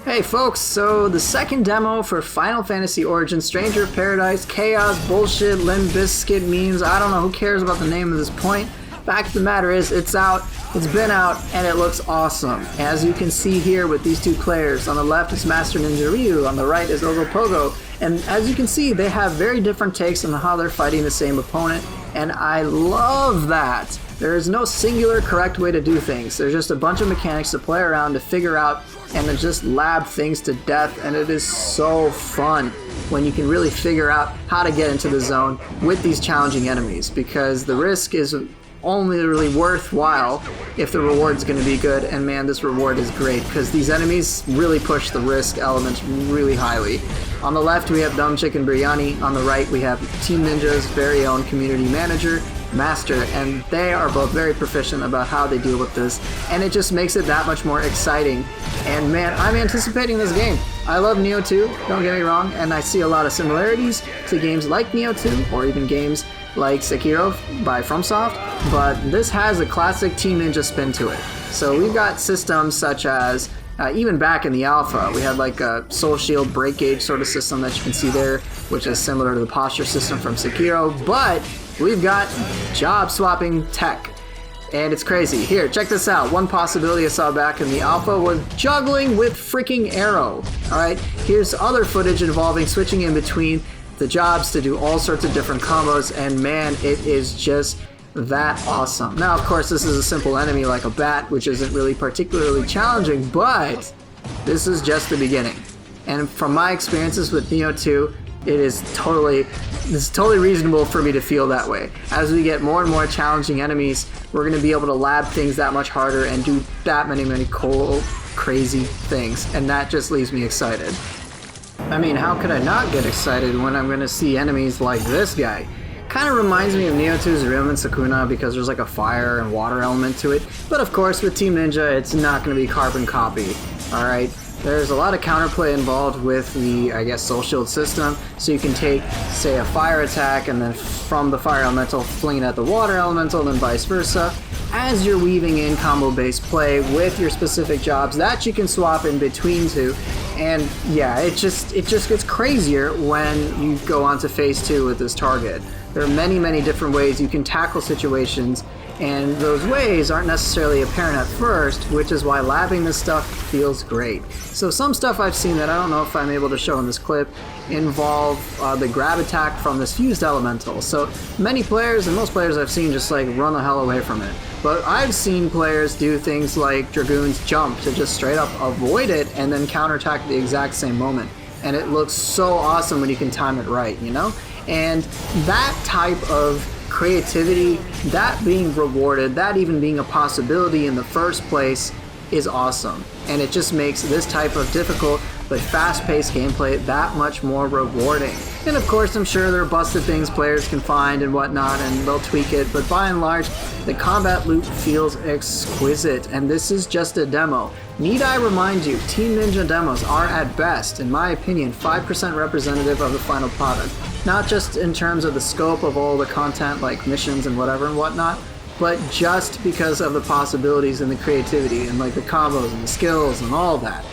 Hey folks, so the second demo for Final Fantasy Origin Stranger of Paradise, Chaos, Bullshit, Limp Bizkit memes, I don't know, who cares about the name at this point. Fact of the matter is, it's out, it's been out, and it looks awesome. As you can see here with these two players, on the left is Master Ninja Ryu, on the right is Ogopogo, and as you can see, they have very different takes on how they're fighting the same opponent, and I love that. There is no singular correct way to do things. There's just a bunch of mechanics to play around to figure out and then just lab things to death, and it is so fun when you can really figure out how to get into the zone with these challenging enemies, because the risk is only really worthwhile if the reward's going to be good, and man, this reward is great because these enemies really push the risk elements really highly. On the left we have Dumb Chicken Biryani, on the right we have Team Ninja's very own community manager, Master, and they are both very proficient about how they deal with this, and it just makes it that much more exciting. And man, I'm anticipating this game. I love Nioh 2, don't get me wrong, and I see a lot of similarities to games like Nioh 2 or even games like Sekiro by FromSoft, but this has a classic Team Ninja spin to it. So we've got systems such as, even back in the alpha, we had like a soul shield break gauge sort of system that you can see there, which is similar to the posture system from Sekiro, but we've got job swapping tech. And it's crazy. Here, check this out. One possibility I saw back in the alpha was juggling with freaking arrow. Alright, here's other footage involving switching in between the jobs to do all sorts of different combos, and man, it is just that awesome. Now, of course, this is a simple enemy like a bat, which isn't really particularly challenging, but this is just the beginning. And from my experiences with Nioh 2, it's totally reasonable for me to feel that way. As we get more and more challenging enemies, we're going to be able to lab things that much harder and do that many cool, crazy things, and that just leaves me excited. I mean, how could I not get excited when I'm going to see enemies like this guy? Kind of reminds me of Nioh 2's Ryumen Sukuna because there's like a fire and water element to it, but of course with Team Ninja it's not going to be carbon copy, alright? There's a lot of counterplay involved with the, I guess, soul shield system, so you can take, say, a fire attack and then from the fire elemental fling it at the water elemental and then vice versa, as you're weaving in combo-based play with your specific jobs that you can swap in between two. And yeah, it just gets crazier when you go on to phase 2 with this target. There are many different ways you can tackle situations, and those ways aren't necessarily apparent at first, which is why labbing this stuff feels great. So some stuff I've seen that I don't know if I'm able to show in this clip involve the grab attack from this fused elemental. So many players, and most players I've seen, just like run the hell away from it. But I've seen players do things like Dragoon's jump to just straight up avoid it and then counterattack at the exact same moment. And it looks so awesome when you can time it right, you know? And that type of creativity, that being rewarded, that even being a possibility in the first place is awesome. And it just makes this type of difficult but fast-paced gameplay that much more rewarding. And of course, I'm sure there are busted things players can find and whatnot, and they'll tweak it, but by and large, the combat loop feels exquisite, and this is just a demo. Need I remind you, Team Ninja demos are at best, in my opinion, 5% representative of the final product. Not just in terms of the scope of all the content like missions and whatever and whatnot, but just because of the possibilities and the creativity and like the combos and the skills and all that.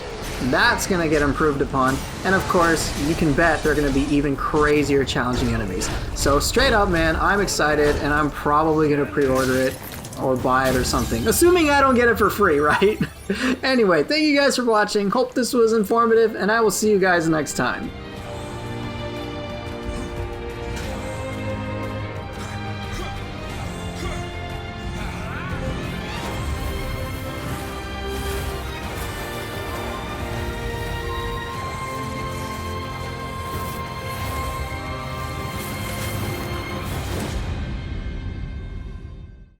That's going to get improved upon, and of course, you can bet they're going to be even crazier challenging enemies. So straight up, man, I'm excited, and I'm probably going to pre-order it or buy it or something, assuming I don't get it for free, right? Anyway, thank you guys for watching, hope this was informative, and I will see you guys next time.